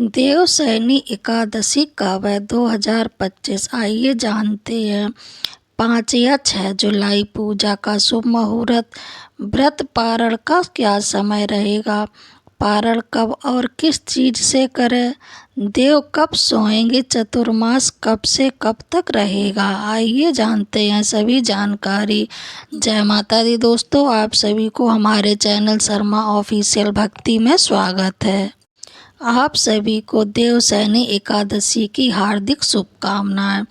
देवशयनी एकादशी कब है 2025। आइए जानते हैं। 5 या 6 जुलाई पूजा का शुभ मुहूर्त। व्रत पारण का क्या समय रहेगा? पारण कब और किस चीज से करें? देव कब सोएंगे? चतुर्मास कब से कब तक रहेगा? आइए जानते हैं सभी जानकारी। जय माता दी दोस्तों, आप सभी को हमारे चैनल शर्मा ऑफिशियल भक्ति में स्वागत है। आप सभी को देवशयनी एकादशी की हार्दिक शुभकामनाएं।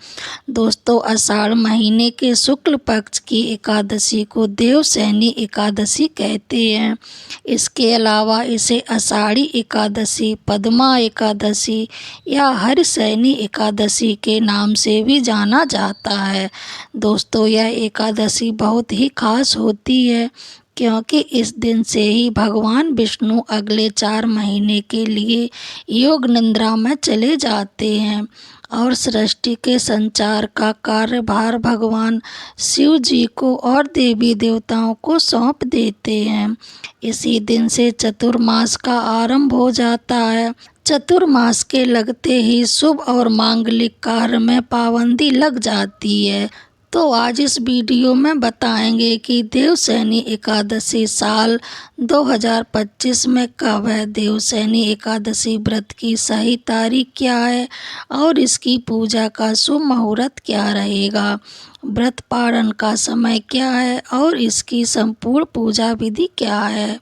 दोस्तों, आषाढ़ महीने के शुक्ल पक्ष की एकादशी को देवशयनी एकादशी कहते हैं। इसके अलावा इसे आषाढ़ी एकादशी, पद्मा एकादशी या हरिशयनी एकादशी के नाम से भी जाना जाता है। दोस्तों, यह एकादशी बहुत ही खास होती है क्योंकि इस दिन से ही भगवान विष्णु अगले 4 महीने के लिए योग निद्रा में चले जाते हैं और सृष्टि के संचार का कार्यभार भगवान शिव जी को और देवी देवताओं को सौंप देते हैं। इसी दिन से चतुर्मास का आरंभ हो जाता है। चतुर्मास के लगते ही शुभ और मांगलिक कार्य में पाबंदी लग जाती है। तो आज इस वीडियो में बताएंगे कि देवशयनी एकादशी साल 2025 में कब है, देवशयनी एकादशी व्रत की सही तारीख क्या है और इसकी पूजा का शुभ मुहूर्त क्या रहेगा, व्रत पारण का समय क्या है और इसकी संपूर्ण पूजा विधि क्या है।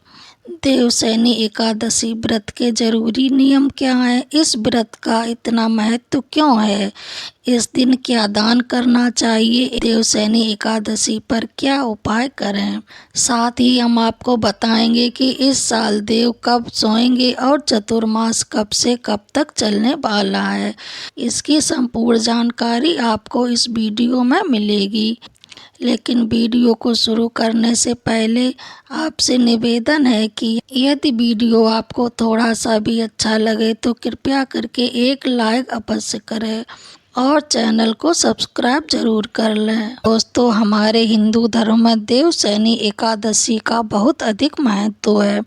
देवशयनी एकादशी व्रत के जरूरी नियम क्या है, इस व्रत का इतना महत्व क्यों है, इस दिन क्या दान करना चाहिए, देवशयनी एकादशी पर क्या उपाय करें। साथ ही हम आपको बताएंगे कि इस साल देव कब सोएंगे और चतुर्मास कब से कब तक चलने वाला है। इसकी संपूर्ण जानकारी आपको इस वीडियो में मिलेगी। लेकिन वीडियो को शुरू करने से पहले आपसे निवेदन है कि यदि वीडियो आपको थोड़ा सा भी अच्छा लगे तो कृपया करके एक लाइक अवश्य करें और चैनल को सब्सक्राइब जरूर कर लें। दोस्तों, हमारे हिंदू धर्म में देवशयनी एकादशी का बहुत अधिक महत्व है।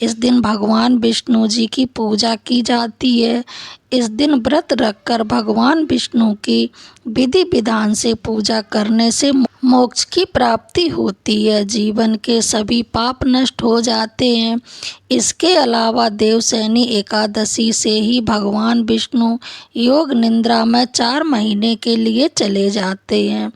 इस दिन भगवान विष्णु जी की पूजा की जाती है। इस दिन व्रत रखकर भगवान विष्णु की विधि विधान से पूजा करने से मोक्ष की प्राप्ति होती है, जीवन के सभी पाप नष्ट हो जाते हैं। इसके अलावा देवशयनी एकादशी से ही भगवान विष्णु योग निद्रा में 4 महीने के लिए चले जाते हैं।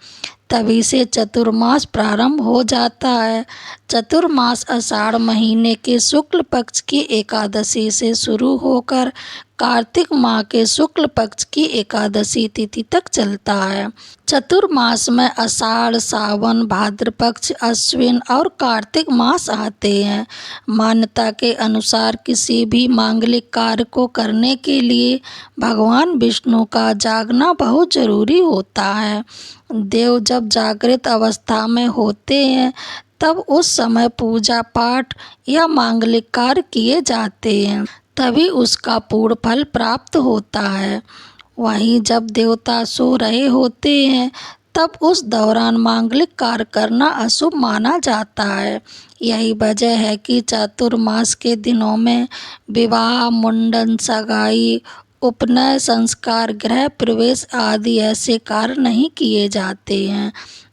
तभी से चतुर्मास प्रारंभ हो जाता है। चतुर्मास आषाढ़ महीने के शुक्ल पक्ष की एकादशी से शुरू होकर कार्तिक माह के शुक्ल पक्ष की एकादशी तिथि तक चलता है। चतुर्मास में आषाढ़, सावन, भाद्रपक्ष, अश्विन और कार्तिक मास आते हैं। मान्यता के अनुसार किसी भी मांगलिक कार्य को करने के लिए भगवान विष्णु का जागना बहुत जरूरी होता है। देव जब जागृत अवस्था में होते हैं तब उस समय पूजा पाठ या मांगलिक कार्य किए जाते हैं, तभी उसका पूर्ण फल प्राप्त होता है। वहीं जब देवता सो रहे होते हैं तब उस दौरान मांगलिक कार्य करना अशुभ माना जाता है। यही वजह है कि चतुर्मास के दिनों में विवाह, मुंडन, सगाई, उपनयन, संस्कार, गृह प्रवेश आदि ऐसे कार्य नहीं किए जाते हैं।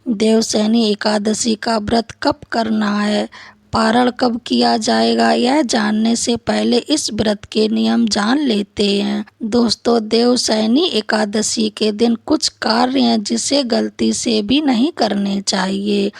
देवशयनी एकादशी का व्रत कब करना है, पारण कब किया जाएगा, यह जानने से पहले इस व्रत के नियम जान लेते हैं। दोस्तों, देवशयनी एकादशी के दिन कुछ कार्य हैं जिसे गलती से भी नहीं करने चाहिए।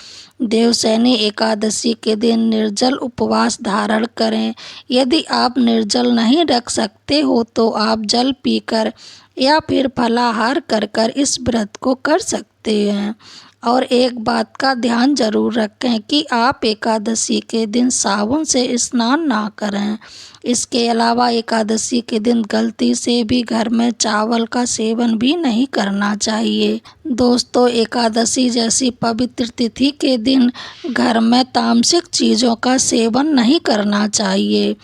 देवशयनी एकादशी के दिन निर्जल उपवास धारण करें। यदि आप निर्जल नहीं रख सकते हो तो आप जल पीकर या फिर फलाहार कर इस व्रत को कर सकते हैं। और एक बात का ध्यान जरूर रखें कि आप एकादशी के दिन साबुन से स्नान ना करें। इसके अलावा एकादशी के दिन गलती से भी घर में चावल का सेवन भी नहीं करना चाहिए। दोस्तों, एकादशी जैसी पवित्र तिथि के दिन घर में तामसिक चीज़ों का सेवन नहीं करना चाहिए।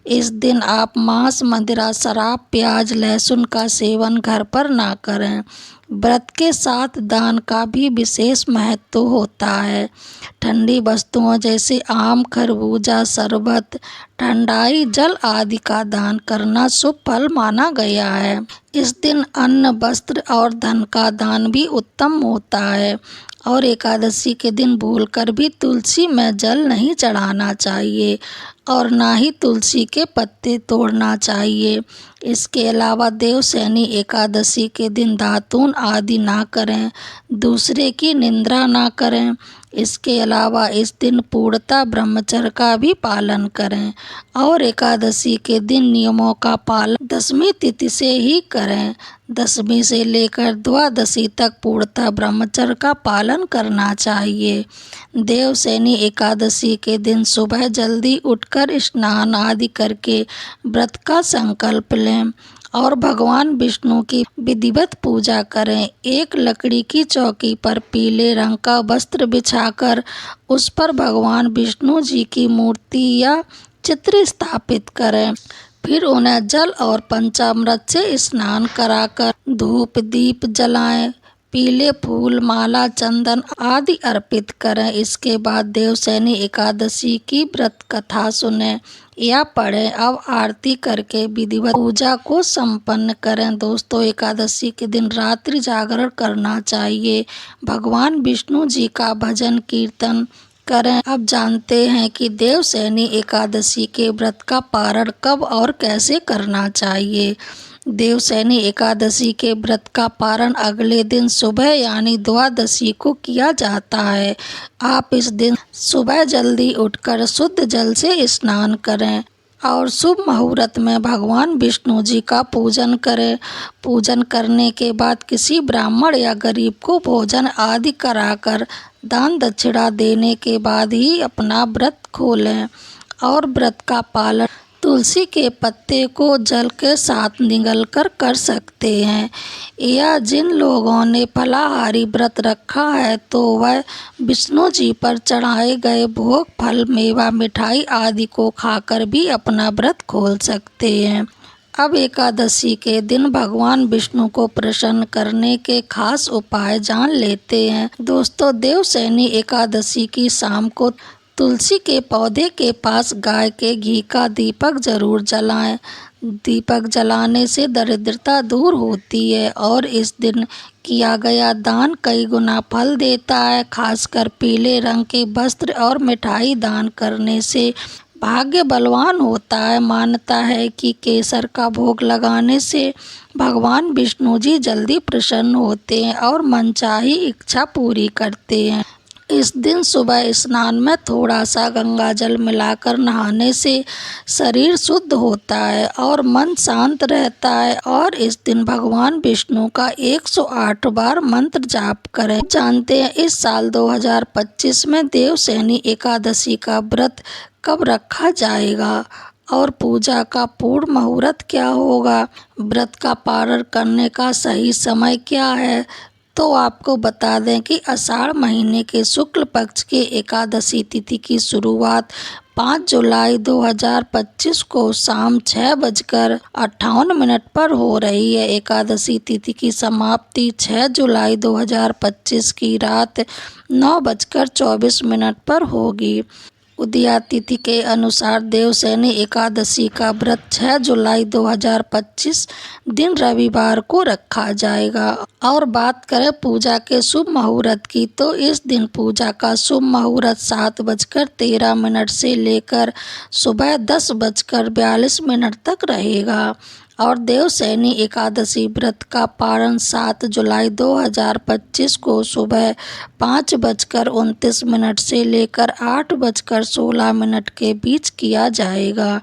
इस दिन आप मांस, मदिरा, शराब, प्याज, लहसुन का सेवन घर पर ना करें। व्रत के साथ दान का भी विशेष महत्व होता है। ठंडी वस्तुओं जैसे आम, खरबूजा, शरबत, ठंडाई जल आदि का दान करना शुभ फल माना गया है। इस दिन अन्न, वस्त्र और धन का दान भी उत्तम होता है। और एकादशी के दिन भूलकर भी तुलसी में जल नहीं चढ़ाना चाहिए और ना ही तुलसी के पत्ते तोड़ना चाहिए। इसके अलावा देवशयनी एकादशी के दिन दातून आदि ना करें, दूसरे की निंदा ना करें। इसके अलावा इस दिन पूर्णतः ब्रह्मचर्य का भी पालन करें और एकादशी के दिन नियमों का पालन दशमी तिथि से ही करें। दशमी से लेकर द्वादशी तक पूर्णतः ब्रह्मचर्य का पालन करना चाहिए। देवशयनी एकादशी के दिन सुबह जल्दी उठकर स्नान आदि करके व्रत का संकल्प लें और भगवान विष्णु की विधिवत पूजा करें। एक लकड़ी की चौकी पर पीले रंग का वस्त्र बिछाकर उस पर भगवान विष्णु जी की मूर्ति या चित्र स्थापित करें। फिर उन्हें जल और पंचामृत से स्नान कराकर धूप दीप जलाएं, पीले फूल, माला, चंदन आदि अर्पित करें। इसके बाद देवशयनी एकादशी की व्रत कथा सुने या पढ़ें। अब आरती करके विधिवत पूजा को संपन्न करें। दोस्तों, एकादशी के दिन रात्रि जागरण करना चाहिए। भगवान विष्णु जी का भजन कीर्तन करें। अब जानते हैं कि देवशयनी एकादशी के व्रत का पारण कब और कैसे करना चाहिए। देवशयनी एकादशी के व्रत का पारण अगले दिन सुबह यानी द्वादशी को किया जाता है। आप इस दिन सुबह जल्दी उठकर शुद्ध जल से स्नान करें और शुभ मुहूर्त में भगवान विष्णु जी का पूजन करें। पूजन करने के बाद किसी ब्राह्मण या गरीब को भोजन आदि कराकर दान दक्षिणा देने के बाद ही अपना व्रत खोलें और व्रत का पालन तुलसी के पत्ते को जल के साथ निगलकर कर सकते हैं। या जिन लोगों ने फलाहारी व्रत रखा है तो वह विष्णु जी पर चढ़ाए गए भोग, फल, मेवा, मिठाई आदि को खाकर भी अपना व्रत खोल सकते हैं। अब एकादशी के दिन भगवान विष्णु को प्रसन्न करने के खास उपाय जान लेते हैं। दोस्तों, देवशयनी एकादशी की शाम को तुलसी के पौधे के पास गाय के घी का दीपक जरूर जलाएं। दीपक जलाने से दरिद्रता दूर होती है और इस दिन किया गया दान कई गुना फल देता है। खासकर पीले रंग के वस्त्र और मिठाई दान करने से भाग्य बलवान होता है। मान्यता है कि केसर का भोग लगाने से भगवान विष्णु जी जल्दी प्रसन्न होते हैं और मनचाही इच्छा पूरी करते हैं। इस दिन सुबह स्नान में थोड़ा सा गंगा जल मिलाकर नहाने से शरीर शुद्ध होता है और मन शांत रहता है। और इस दिन भगवान विष्णु का 108 बार मंत्र जाप करें। जानते हैं इस साल 2025 में देवशयनी एकादशी का व्रत कब रखा जाएगा और पूजा का पूर्ण मुहूर्त क्या होगा, व्रत का पारण करने का सही समय क्या है। तो आपको बता दें कि आषाढ़ महीने के शुक्ल पक्ष के एकादशी तिथि की शुरुआत 5 जुलाई 2025 को शाम 6:58 पर हो रही है। एकादशी तिथि की समाप्ति 6 जुलाई 2025 की रात 9:24 पर होगी। उदया तिथि के अनुसार देवशयनी एकादशी का व्रत 6 जुलाई 2025 दिन रविवार को रखा जाएगा। और बात करें पूजा के शुभ मुहूर्त की, तो इस दिन पूजा का शुभ मुहूर्त 7:13 से लेकर सुबह 10:42 तक रहेगा। और देवशयनी एकादशी व्रत का पारण 7 जुलाई 2025 को सुबह 5:29 से लेकर 8:16 के बीच किया जाएगा।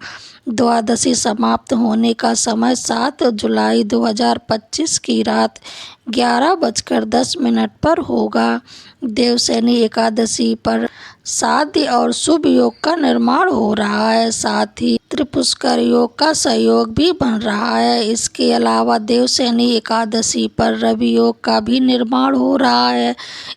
द्वादशी समाप्त होने का समय 7 जुलाई 2025 की रात 11:10 पर होगा। देवशयनी एकादशी पर साध्य और शुभ योग का निर्माण हो रहा है, साथ ही त्रिपुष्कर योग का सहयोग भी बन रहा है। इसके अलावा देवशयनी एकादशी पर रवि योग का भी निर्माण हो रहा है।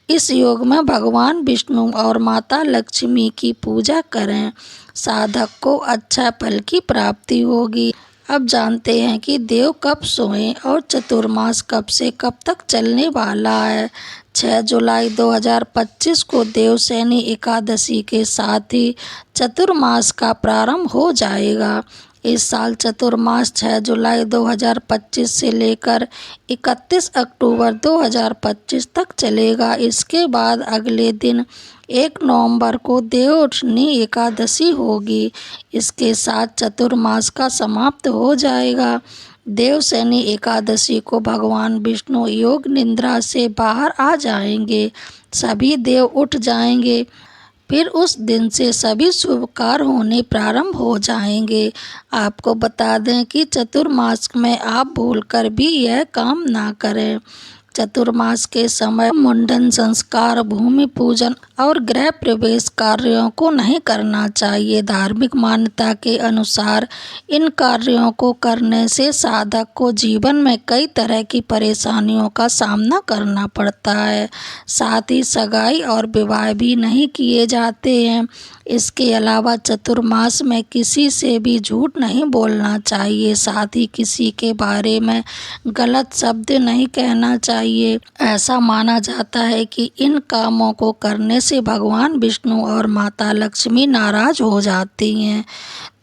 इस योग में भगवान विष्णु और माता लक्ष्मी की पूजा करें। साधक को अच्छा फल की प्राप्ति होगी। अब जानते हैं कि देव कब सोएं और चतुर्मास कब से कब तक चलने वाला है। 6 जुलाई 2025 को देवशयनी एकादशी के साथ ही चतुर्मास का प्रारंभ हो जाएगा। इस साल चतुर्मास 6 जुलाई 2025 से लेकर 31 अक्टूबर 2025 तक चलेगा। इसके बाद अगले दिन 1 नवंबर को देवशयनी एकादशी होगी। इसके साथ चतुर्मास का समाप्त हो जाएगा। देवशयनी एकादशी को भगवान विष्णु योग निद्रा से बाहर आ जाएंगे, सभी देव उठ जाएंगे। फिर उस दिन से सभी शुभ कार्य होने प्रारंभ हो जाएंगे। आपको बता दें कि चतुर्मास में आप भूलकर भी यह काम ना करें। चतुर्मास के समय मुंडन संस्कार, भूमि पूजन और गृह प्रवेश कार्यों को नहीं करना चाहिए। धार्मिक मान्यता के अनुसार इन कार्यों को करने से साधक को जीवन में कई तरह की परेशानियों का सामना करना पड़ता है। साथ ही सगाई और विवाह भी नहीं किए जाते हैं। इसके अलावा चतुर्मास में किसी से भी झूठ नहीं बोलना चाहिए। साथ ही किसी के बारे में गलत शब्द नहीं कहना चाहिए। ऐसा माना जाता है कि इन कामों को करने से भगवान विष्णु और माता लक्ष्मी नाराज हो जाती हैं।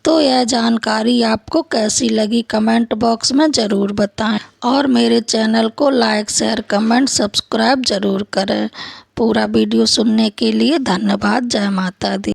तो यह जानकारी आपको कैसी लगी कमेंट बॉक्स में ज़रूर बताएं और मेरे चैनल को लाइक, शेयर, कमेंट, सब्सक्राइब ज़रूर करें। पूरा वीडियो सुनने के लिए धन्यवाद। जय माता दी।